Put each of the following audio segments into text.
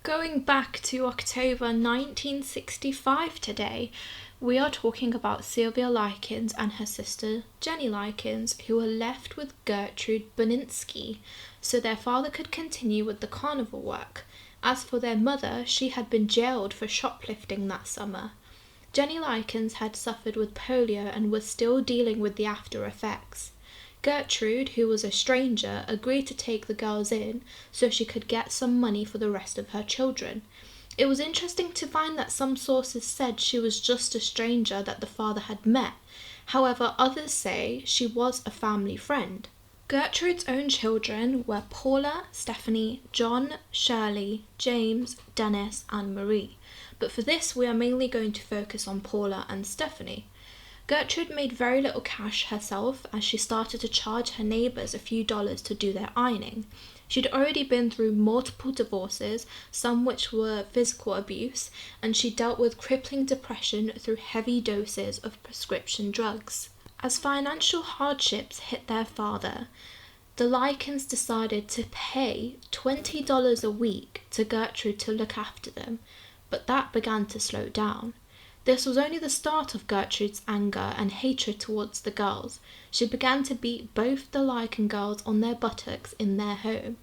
Going back to October 1965 today, we are talking about Sylvia Likens and her sister Jenny Likens, who were left with Gertrude Buninsky so their father could continue with the carnival work. As for their mother, she had been jailed for shoplifting that summer. Jenny Likens had suffered with polio and was still dealing with the after effects. Gertrude, who was a stranger, agreed to take the girls in so she could get some money for the rest of her children. It was interesting to find that some sources said she was just a stranger that the father had met. However, others say she was a family friend. Gertrude's own children were Paula, Stephanie, John, Shirley, James, Dennis, and Marie. But for this, we are mainly going to focus on Paula and Stephanie. Gertrude made very little cash herself as she started to charge her neighbours a few dollars to do their ironing. She'd already been through multiple divorces, some which were physical abuse, and she dealt with crippling depression through heavy doses of prescription drugs. As financial hardships hit their father, the Likens decided to pay $20 a week to Gertrude to look after them, but that began to slow down. This was only the start of Gertrude's anger and hatred towards the girls. She began to beat both the Liken girls on their buttocks in their home.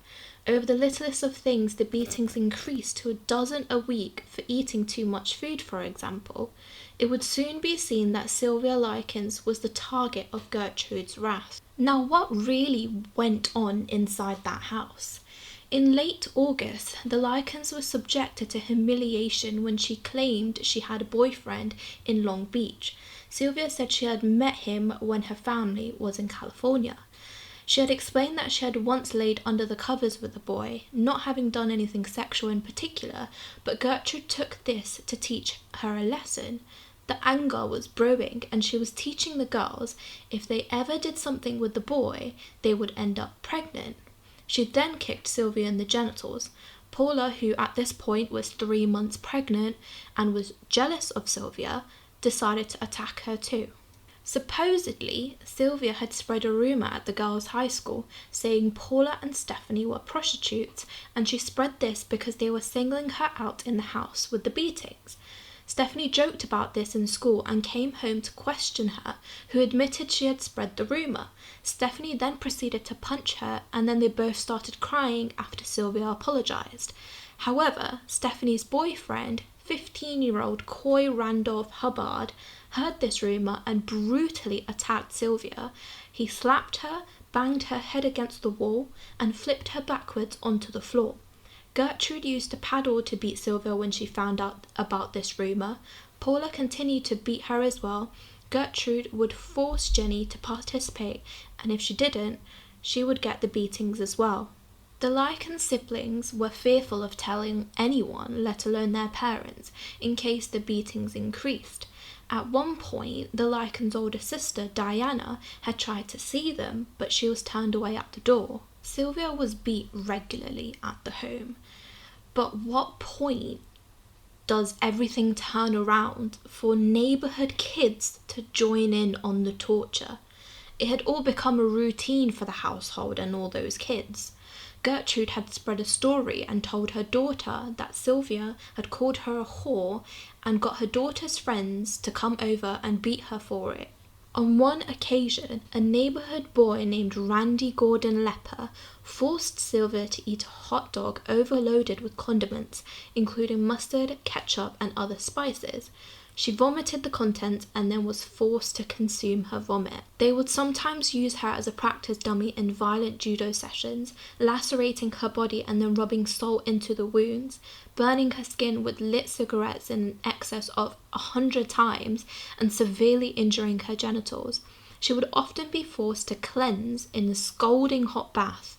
Over the littlest of things, the beatings increased to a dozen a week for eating too much food, for example. It would soon be seen that Sylvia Likens was the target of Gertrude's wrath. Now, what really went on inside that house? In late August, the Likens were subjected to humiliation when she claimed she had a boyfriend in Long Beach. Sylvia said she had met him when her family was in California. She had explained that she had once laid under the covers with the boy, not having done anything sexual in particular, but Gertrude took this to teach her a lesson. The anger was brewing, and she was teaching the girls if they ever did something with the boy, they would end up pregnant. She then kicked Sylvia in the genitals. Paula, who at this point was 3 months pregnant and was jealous of Sylvia, decided to attack her too. Supposedly, Sylvia had spread a rumour at the girls' high school saying Paula and Stephanie were prostitutes, and she spread this because they were singling her out in the house with the beatings. Stephanie joked about this in school and came home to question her, who admitted she had spread the rumour. Stephanie then proceeded to punch her, and then they both started crying after Sylvia apologised. However, Stephanie's boyfriend, 15-year-old Coy Randolph Hubbard, heard this rumour and brutally attacked Sylvia. He slapped her, banged her head against the wall, and flipped her backwards onto the floor. Gertrude used a paddle to beat Sylvia when she found out about this rumour. Paula continued to beat her as well. Gertrude would force Jenny to participate, and if she didn't, she would get the beatings as well. The Liken siblings were fearful of telling anyone, let alone their parents, in case the beatings increased. At one point, the Likens' older sister, Diana, had tried to see them, but she was turned away at the door. Sylvia was beat regularly at the home. But what point does everything turn around for neighbourhood kids to join in on the torture? It had all become a routine for the household and all those kids. Gertrude had spread a story and told her daughter that Sylvia had called her a whore and got her daughter's friends to come over and beat her for it. On one occasion, a neighbourhood boy named Randy Gordon Lepper forced Sylvia to eat a hot dog overloaded with condiments, including mustard, ketchup, and other spices. She vomited the contents and then was forced to consume her vomit. They would sometimes use her as a practice dummy in violent judo sessions, lacerating her body and then rubbing salt into the wounds, burning her skin with lit cigarettes in excess of 100 times, and severely injuring her genitals. She would often be forced to cleanse in a scalding hot bath.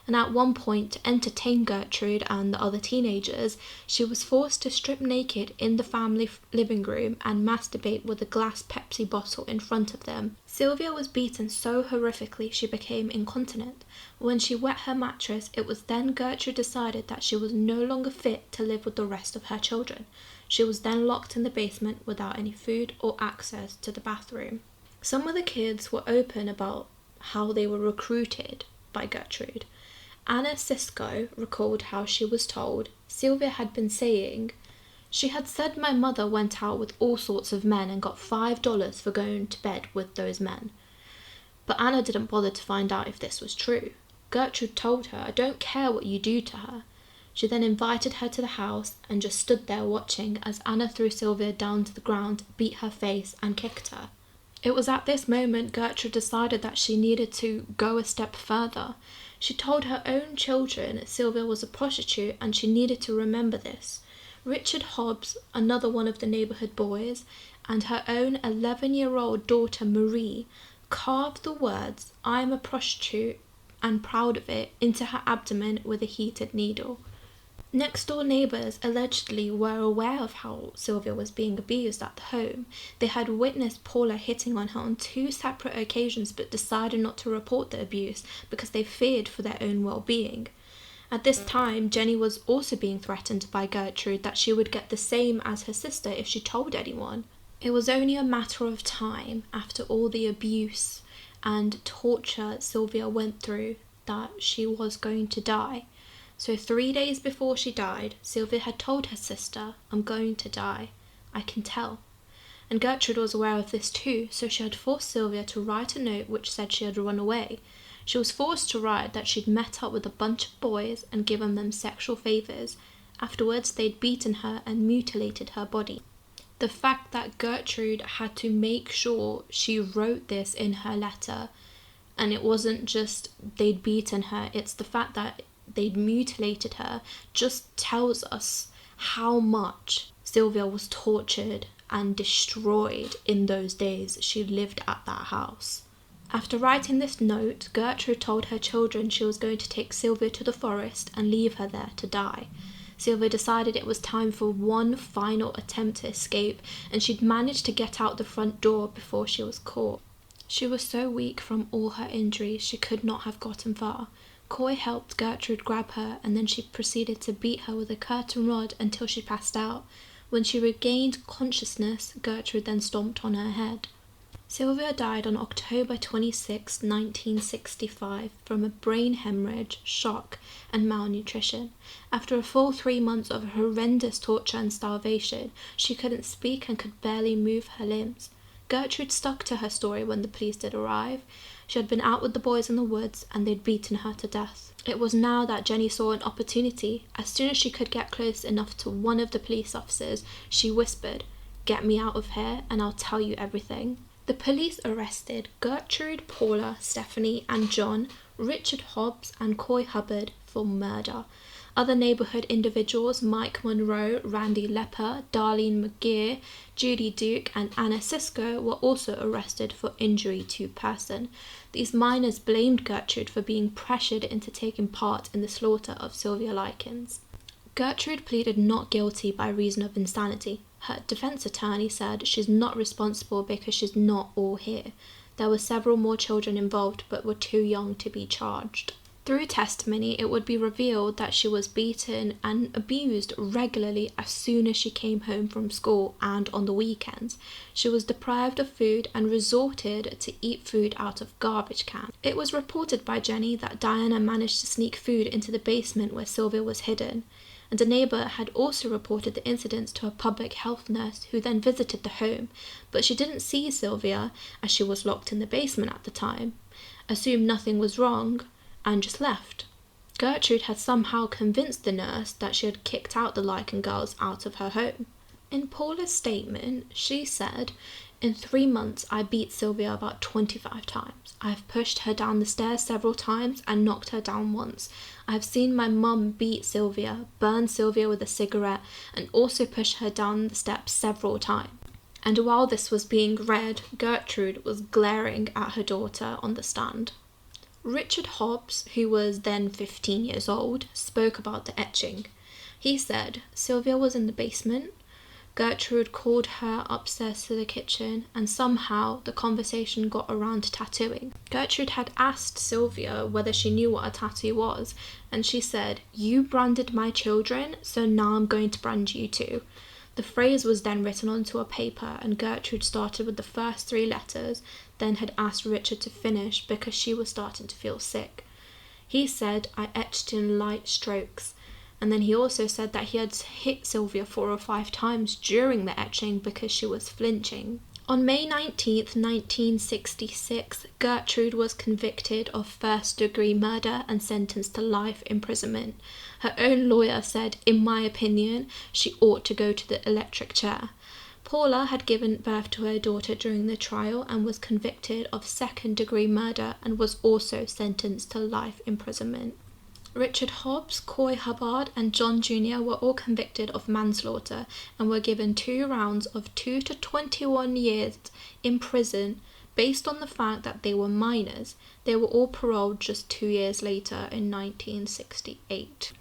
And at one point, to entertain Gertrude and the other teenagers, she was forced to strip naked in the family living room and masturbate with a glass Pepsi bottle in front of them. Sylvia was beaten so horrifically she became incontinent. When she wet her mattress, it was then Gertrude decided that she was no longer fit to live with the rest of her children. She was then locked in the basement without any food or access to the bathroom. Some of the kids were open about how they were recruited by Gertrude. Anna Cisco recalled how she was told Sylvia had been saying, "She had said my mother went out with all sorts of men and got $5 for going to bed with those men." But Anna didn't bother to find out if this was true. Gertrude told her, "I don't care what you do to her." She then invited her to the house and just stood there watching as Anna threw Sylvia down to the ground, beat her face and kicked her. It was at this moment Gertrude decided that she needed to go a step further. She told her own children Sylvia was a prostitute and she needed to remember this. Richard Hobbs, another one of the neighbourhood boys, and her own 11-year-old daughter Marie carved the words, "I am a prostitute and proud of it," into her abdomen with a heated needle. Next door neighbours allegedly were aware of how Sylvia was being abused at the home. They had witnessed Paula hitting on her on 2 separate occasions but decided not to report the abuse because they feared for their own well-being. At this time, Jenny was also being threatened by Gertrude that she would get the same as her sister if she told anyone. It was only a matter of time after all the abuse and torture Sylvia went through that she was going to die. So 3 days before she died, Sylvia had told her sister, "I'm going to die. I can tell." And Gertrude was aware of this too, so she had forced Sylvia to write a note which said she had run away. She was forced to write that she'd met up with a bunch of boys and given them sexual favours. Afterwards, they'd beaten her and mutilated her body. The fact that Gertrude had to make sure she wrote this in her letter, and it wasn't just they'd beaten her, it's the fact that they'd mutilated her, just tells us how much Sylvia was tortured and destroyed in those days she lived at that house. After writing this note, Gertrude told her children she was going to take Sylvia to the forest and leave her there to die. Sylvia decided it was time for one final attempt to escape, and she'd managed to get out the front door before she was caught. She was so weak from all her injuries she could not have gotten far. Coy helped Gertrude grab her, and then she proceeded to beat her with a curtain rod until she passed out. When she regained consciousness, Gertrude then stomped on her head. Sylvia died on October 26, 1965, from a brain hemorrhage, shock, and malnutrition. After a full 3 months of horrendous torture and starvation, she couldn't speak and could barely move her limbs. Gertrude stuck to her story when the police did arrive. She had been out with the boys in the woods and they'd beaten her to death. It was now that Jenny saw an opportunity. As soon as she could get close enough to one of the police officers, she whispered, "Get me out of here and I'll tell you everything." The police arrested Gertrude, Paula, Stephanie and John, Richard Hobbs and Coy Hubbard for murder. Other neighbourhood individuals, Mike Monroe, Randy Lepper, Darlene McGeer, Judy Duke and Anna Cisco, were also arrested for injury to person. These minors blamed Gertrude for being pressured into taking part in the slaughter of Sylvia Likens. Gertrude pleaded not guilty by reason of insanity. Her defence attorney said she's not responsible because she's not all here. There were several more children involved but were too young to be charged. Through testimony, it would be revealed that she was beaten and abused regularly as soon as she came home from school and on the weekends. She was deprived of food and resorted to eat food out of garbage cans. It was reported by Jenny that Diana managed to sneak food into the basement where Sylvia was hidden, and a neighbour had also reported the incidents to a public health nurse who then visited the home, but she didn't see Sylvia as she was locked in the basement at the time, assumed nothing was wrong, and just left. Gertrude had somehow convinced the nurse that she had kicked out the Lycan girls out of her home. In Paula's statement, she said, "In 3 months, I beat Sylvia about 25 times. I have pushed her down the stairs several times and knocked her down once. I have seen my mum beat Sylvia, burn Sylvia with a cigarette, and also push her down the steps several times." And while this was being read, Gertrude was glaring at her daughter on the stand. Richard Hobbs, who was then 15 years old, spoke about the etching. He said, "Sylvia was in the basement. Gertrude called her upstairs to the kitchen, and somehow the conversation got around tattooing. Gertrude had asked Sylvia whether she knew what a tattoo was, and she said, 'You branded my children, so now I'm going to brand you too.' The phrase was then written onto a paper, and Gertrude started with the first 3 letters, then had asked Richard to finish because she was starting to feel sick. He said, "I etched in light strokes." And then he also said that he had hit Sylvia 4 or 5 times during the etching because she was flinching. On May 19th, 1966, Gertrude was convicted of first-degree murder and sentenced to life imprisonment. Her own lawyer said, "In my opinion, she ought to go to the electric chair." Paula had given birth to her daughter during the trial and was convicted of second-degree murder and was also sentenced to life imprisonment. Richard Hobbs, Coy Hubbard, and John Jr. were all convicted of manslaughter and were given 2 rounds of 2 to 21 years in prison based on the fact that they were minors. They were all paroled just 2 years later in 1968.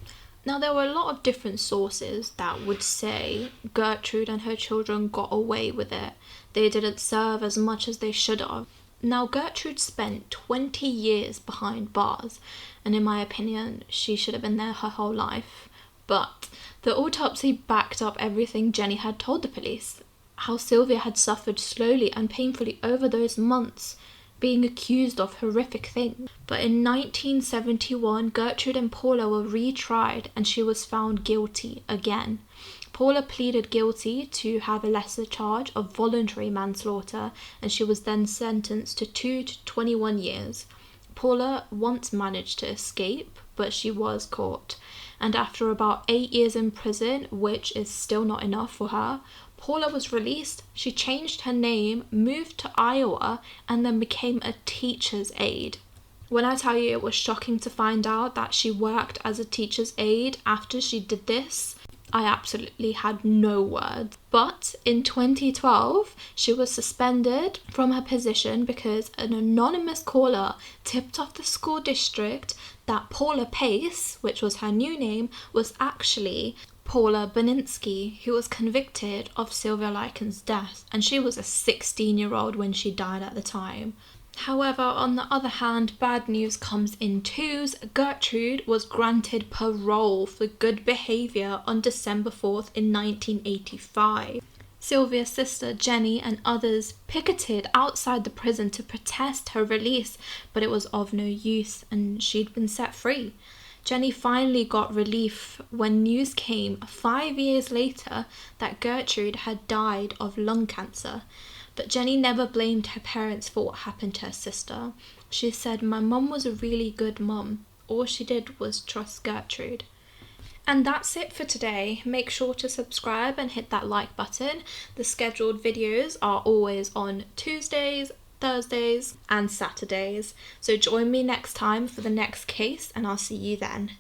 Now, there were a lot of different sources that would say Gertrude and her children got away with it. They didn't serve as much as they should have. Now, Gertrude spent 20 years behind bars, and in my opinion, she should have been there her whole life. But the autopsy backed up everything Jenny had told the police, how Sylvia had suffered slowly and painfully over those months, being accused of horrific things. But in 1971, Gertrude and Paula were retried and she was found guilty again. Paula pleaded guilty to have a lesser charge of voluntary manslaughter, and she was then sentenced to 2 to 21 years. Paula once managed to escape, but she was caught. And after about 8 years in prison, which is still not enough for her, Paula was released. She changed her name, moved to Iowa, and then became a teacher's aide. When I tell you it was shocking to find out that she worked as a teacher's aide after she did this, I absolutely had no words. But in 2012, she was suspended from her position because an anonymous caller tipped off the school district that Paula Pace, which was her new name, was actually Paula Baninsky, who was convicted of Sylvia Likens' death, and she was a 16-year-old when she died at the time. However, on the other hand, bad news comes in twos. Gertrude was granted parole for good behaviour on December 4th in 1985. Sylvia's sister Jenny and others picketed outside the prison to protest her release, but it was of no use and she'd been set free. Jenny finally got relief when news came 5 years later that Gertrude had died of lung cancer. But Jenny never blamed her parents for what happened to her sister. She said, "My mum was a really good mum. All she did was trust Gertrude." And that's it for today. Make sure to subscribe and hit that like button. The scheduled videos are always on Tuesdays, Thursdays, and Saturdays. So join me next time for the next case, and I'll see you then.